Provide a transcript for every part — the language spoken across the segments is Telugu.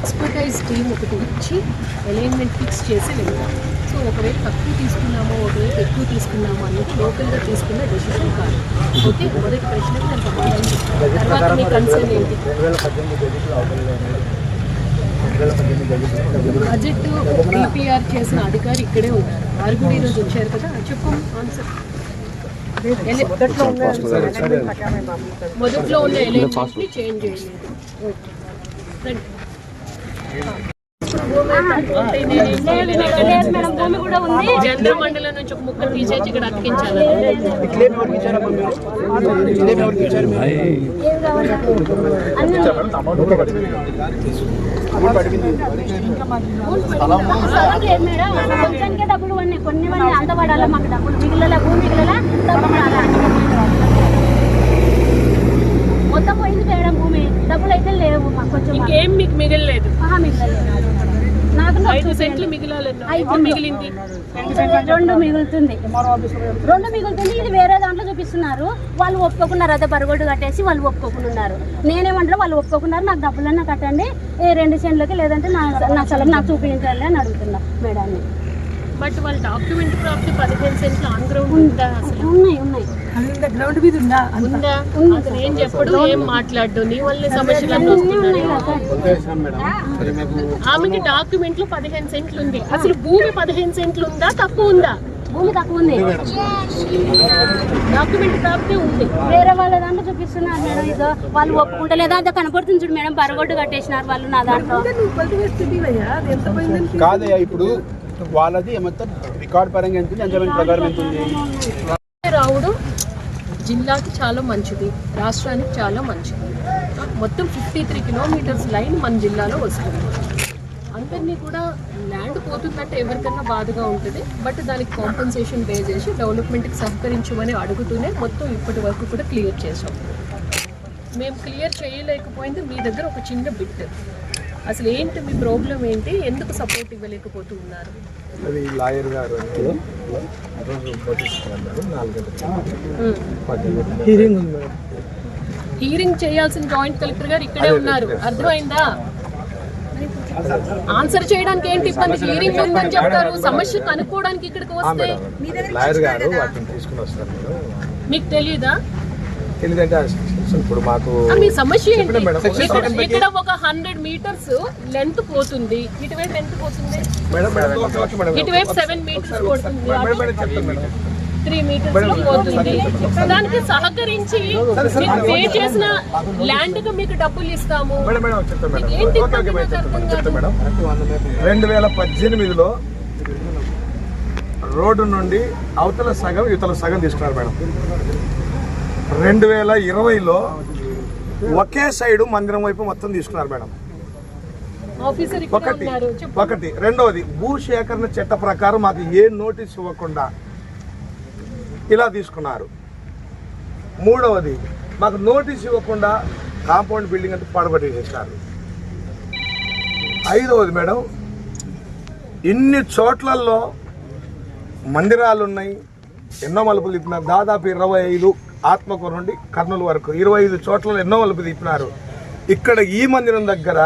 ఎక్స్పర్టైజ్ టీమ్ ఒకటి వచ్చి అలైన్మెంట్ ఫిక్స్ చేసి వెళ్తాం. సో ఒకవేళ తక్కువ తీసుకున్నామో ఒకవేళ ఎక్కువ తీసుకున్నామో అనేది లోకల్గా తీసుకున్న డెసిషన్ కాదు. ఓకే, మొదటి ప్రశ్నకి నేను సమాధానం చెప్తాను. తర్వాత మీ కన్సర్న్ ఏంటి? బడ్జెట్ డిపిఆర్ చేసిన అధికారి ఇక్కడే ఉన్నారు, వారు కూడా ఈరోజు వచ్చారు కదా. చెప్పు ఆన్సర్. మొదట్లో ఉన్న ఎలైన్మెంట్ని చేంజ్ చేయలేదు. ఓకే, చంద్రమండలం నుంచి ఒక ముక్క తీసేసి ఇక్కడ అతికించాలి. డబ్బులు కొన్ని అందపడాలి, మాకు డబ్బులు మిగిలిన భూమి మిగిలిన మొత్తం పోయింది మేడం. భూమి డబ్బులు అయితే లేవు మాకు. కొంచెం ఇంకేం మీకు మిగలలేదు? నాకు 5 సెంట్లు మిగిలింది, 2 మిగులుతుంది. ఇది వేరే దాంట్లో చూపిస్తున్నారు. వాళ్ళు ఒప్పుకోకున్నారు, అదే బరగొడ్డు కట్టేసి వాళ్ళు ఒప్పుకోకున్నారు. నేనేమంటారు, వాళ్ళు ఒప్పుకోకున్నారు, నాకు డబ్బులన్నా కట్టండి 2 సెంట్లకి, లేదంటే నా స్థలం నాకు చూపించాలి అని అడుగుతున్నా మేడాన్ని. బట్ వాళ్ళ డాక్యుమెంట్ ప్రాపర్టీ 15 సెంట్లు ఆన్ గ్రౌండ్ ఉందా? ఉన్నాయి. గ్రౌండ్ మీద ఉందా? అతను ఏం చెప్పడు, ఏం మాట్లాడు, నీ వల్లే సమస్యలు వస్తున్నాయి. ఆమెకి డాక్యుమెంట్ లో 15 సెంట్లు ఉంది. అసలు భూమి 15 సెంట్లు ఉందా, తక్కువ ఉందా? భూమి తక్కువ ఉంది, డాక్యుమెంట్ ప్రాపర్టీ ఉంది. వేరే వాళ్ళ దాంట్లో చూపిస్తున్నారు మేడం. ఇదో వాళ్ళు ఒప్పుకుంటలేదా, అదే కనపడుతుంది చూడు మేడం, బరగొడ్డు కట్టేసినారు వాళ్ళు నా దాంట్లో. కాదయ్యా, ఇప్పుడు వాళ్ళది మొత్తం రికార్డ్ పరంగా ఎంత ఉంది, అంచనా ప్రకారం ఎంత ఉంది? రావుడు జిల్లాకి చాలా మంచిది, రాష్ట్రానికి చాలా మంచిది. మొత్తం 53 కిలోమీటర్స్ లైన్ మన జిల్లాలో వస్తుంది. అందరినీ కూడా ల్యాండ్ పోతుందంటే ఎవరికన్నా బాధగా ఉంటుంది. బట్ దానికి కాంపెన్సేషన్ పే చేసి డెవలప్మెంట్కి సహకరించమని అడుగుతూనే మొత్తం ఇప్పటి వరకు కూడా క్లియర్ చేసాం. మేము క్లియర్ చేయలేకపోయింది మీ దగ్గర ఒక చిన్న బిట్. అసలు ఏంటి మీ ప్రాబ్లం ఏంటి, ఎందుకు సపోర్ట్ ఇవ్వలేకపోతూ ఉన్నారు? అది లాయర్ గారు హీరింగ్ చేయాల్సిన జాయింట్ కలెక్టర్ గారు ఇక్కడే ఉన్నారు, అర్థమైందా? ఆన్సర్ చేయడానికి ఏంటి ఇబ్బంది? హీరింగ్ ఉందని చెప్తారు, సమస్య కనుక్కోవడానికి ఇక్కడికి వస్తే లాయర్ గారు వాటిని తీసుకుని వస్తారు. మీకు తెలియదా? తెలియదంటే ఇప్పుడు మాకు మీ సమస్య ఏంటి? ఇక్కడ ఒక 100 మీటర్స్ లెంత్ పోతుంది, ఇటువైపు ఎంత పోతుంది? ఇటువైపు 7 మీటర్స్ పోతుంది, 3 మీటర్స్ పోతుంది. దానికి సహకరించి మీకు పే చేసిన ల్యాండ్ కు మీకు డబ్బులు ఇస్తాము. 2018లో రోడ్డు నుండి అవతల సగం యువతల సగం తీసుకున్నారు మేడం. 2020లో ఒకే సైడు మందిరం వైపు మొత్తం తీసుకున్నారు మేడం. ఒకటి. రెండవది, భూసేకరణ చట్ట ప్రకారం మాకు ఏ నోటీస్ ఇవ్వకుండా ఇలా తీసుకున్నారు. మూడవది, మాకు నోటీస్ ఇవ్వకుండా కాంపౌండ్ బిల్డింగ్ అంతా పడబడి చేసినారు. ఐదవది మేడం, ఇన్ని చోట్లలో మందిరాలు ఉన్నాయి, ఎన్నో మలుపులు తిప్పినారు. దాదాపు 25 ఆత్మకూరు నుండి కర్నూలు వరకు 25 చోట్ల ఎన్నో మలుపు తిప్పినారు. ఇక్కడ ఈ మందిరం దగ్గర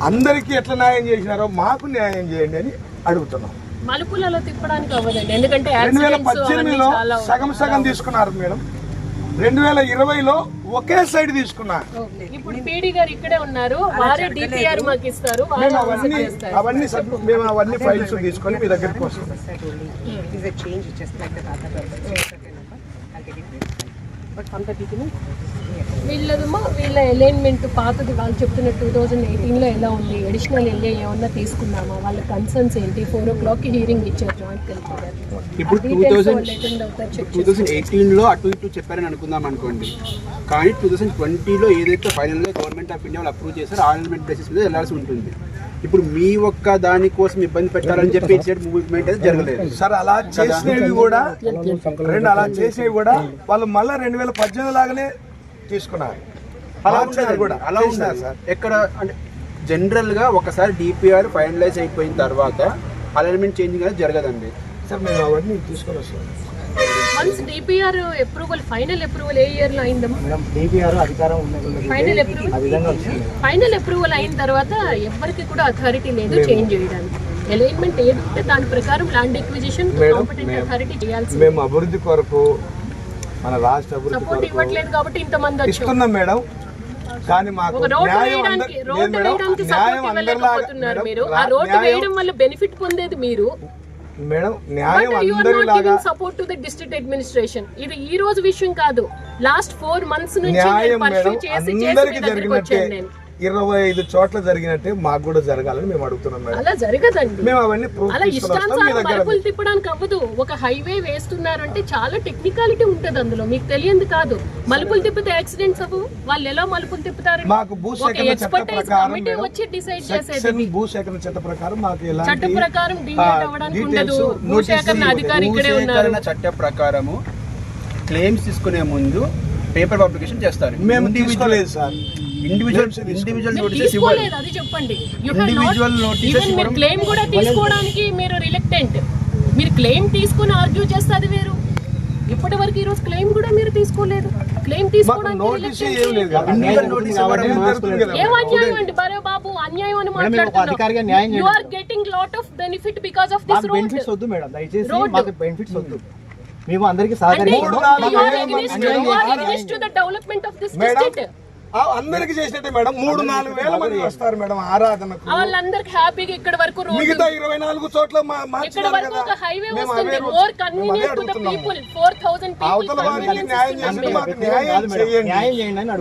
అందరికీ ఎట్లా న్యాయం చేసినారో మాకు న్యాయం చేయండి అని అడుగుతున్నాం. మలుపులలో తిప్పడానికి అవ్వదండి, ఎందుకంటే 2018లో సగం తీసుకున్నారు మేడం. 2020లో ఒకే సైడ్ తీసుకున్నారు. ఇప్పుడు పీడీ గారు ఇక్కడే ఉన్నారు, వారే డిపిఆర్ మాకు ఇస్తారు. మేము అవన్నీ ఫైల్స్ తీసుకొని మీ దగ్గరికి వస్తాం. వీళ్ళ అలైన్మెంట్ పాతది వాళ్ళు చెప్తున్నట్టు 2018లో ఎలా ఉంది, అడిషనల్ ఎల్ఏ ఏమన్నా తీసుకున్నామా, వాళ్ళ కన్సర్న్స్ ఏంటి? 4 o'clock హీరింగ్ ఇచ్చారు జాయింట్ కలెక్టర్ గారు. ఇప్పుడు 2018లో అటు ఇటు చెప్పారని అనుకుందాం అనుకోండి, కానీ 2020లో ఏదైతే ఫైనల్గా గవర్నమెంట్ ఆఫ్ ఇండియా వాళ్ళు అప్రూవ్ చేశారో అలైన్మెంట్ బేసిస్ మీద వెళ్ళాల్సి ఉంటుంది. ఇప్పుడు మీ ఒక్క దానికోసం ఇబ్బంది పెట్టాలని చెప్పి మూవ్మెంట్ అయితే జరగలేదు సార్. అలా చేసినవి కూడా వాళ్ళు మళ్ళీ 2018 లాగానే తీసుకున్నారు. అలా ఉన్నారు సార్. ఎక్కడ అంటే జనరల్గా ఒకసారి డిపిఆర్ ఫైనలైజ్ అయిపోయిన తర్వాత అలైన్మెంట్ చేంజింగ్ అనేది జరగదండి సార్. మేము అవన్నీ తీసుకొని వస్తాం. Once DPR approval final approval ఏ ఇయర్ లో అయిందమ్మా? ఫైనల్ అప్రూవల్ అయిన తర్వాత ఎవరికి కూడా అథారిటీ లేదు చేంజ్ చేయడానికి. అలైన్మెంట్ ఏదంటే దాని ప్రకారం ల్యాండ్ ఎక్విజిషన్ కాంపిటెంట్ అథారిటీ చేయాల్సి. మేము అభివృద్ధి కొరకు మన రాష్ట్ర అభివృద్ధి సపోర్ట్ కొరకు ఇవ్వట్లేదు కాబట్టి ఇంతమంది ఇస్తున్నాం మేడం. కానీ మాకు ఒక రోడ్డు న్యాయం వేయడానికి రోడ్డు వేయడానికి న్యాయం సపోర్ట్ అందరిలాగా ఇవ్వలేకపోతున్నారు మీరు. ఆ రోడ్డు వేయడం వల్ల బెనిఫిట్ పొందేది మీరు. మేడం న్యాయం But you are not అందరిలాగా giving support to the district administration. ఇది ఈ రోజు విషయం కాదు, లాస్ట్ 4 months నుంచి న్యాయం నేను pursue మేడం చేసి అందరికి మీ దగ్గరికి జరిగినట్టే వచ్చాను నేను. 25 చోట్ల జరిగినట్టే మాకు కూడా జరగాలని మేము అడుగుతున్నాం మేడం. అలా జరగదండి. మేము అవన్నీ proof అలా తీసుకొని వస్తాం మీ ఇష్టానుసారం దగ్గర. మలుపులు తిప్పడానికి అవ్వదు. ఒక హైవే వేస్తున్నారంటే చాలా టెక్నికాలిటీ ఉంటది అందులో, మీకు తెలియంది కాదు. మలుపులు తిప్పితే యాక్సిడెంట్స్ అవ్వవు. వాళ్ళు ఎలా మలుపులు తిప్పుతారు? మాకు భూసేకరణ చట్ట ఎక్స్పర్టైజ్ ప్రకారం కమిటీ మేడం, వచ్చి డిసైడ్ చేసేది. సెక్షన్ భూసేకరణ చట్ట ప్రకారం మాకు చట్ట ఎలాంటి ప్రకారం డివైడ్ అవ్వడానికి ఉండదు. భూసేకరణ అధికారి ఇక్కడే ఉన్నారు. భూసేకరణ చట్ట ప్రకారము క్లెయిమ్స్ తీసుకునే ముందు పేపర్ పబ్లికేషన్ చేస్తారు. మేము తీసుకోలేదు సార్. ఇండివిజువల్ మీరు నోటీసెస్ ఇవ్వాలి. తీసుకోలేదు, అది చెప్పండి. Individual notices ఈవెన్ మీరు ఇవ్వడం- క్లెయిమ్ కూడా తీసుకోవడానికి మీరు రిలక్టెంట్. మీరు క్లెయిమ్ తీసుకుని ఆర్గ్యూ చేస్తే అది వేరు. ఇప్పటి వరకు ఈ రోజు క్లెయిమ్ కూడా మీరు తీసుకోలేదు. క్లెయిమ్ మాకు తీసుకోవడానికి నోటీస్ reluctant ఏం లేదు కదా. Individual notice ఇవ్వడం ఏం జరుగుతుంది కదా. ఏం అన్యాయం అండి బరే బాబు, అన్యాయం అని మాట్లాడుతున్నారు. You are getting lot of benefit because of this road. Benefits వద్దు మేడం, దయచేసి Road. మాకు బెనిఫిట్స్ వద్దు. మేము అందరికి అంటే సహకరిస్తాము. you are against to the development of this madam district. అందరికి చేసినట్టే మేడం. 3-4 వేల మంది వస్తారు మేడం ఆరాధనకు. వాళ్ళందరికీ హ్యాపీగా ఇక్కడ వరకు రోడ్, మిగతా 24 చోట్ల ఇక్కడ మార్చినారు వరకు కదా. ఒక హైవే మేము వస్తుంది. అవే మోర్ కన్వీనియంట్ టు ద అడుగుతున్నాము. పీపుల్. 4000 అవతల people వారికి న్యాయం చేసి మాకు న్యాయం కాదు మేడం, చేయండి. న్యాయం చేయండి అని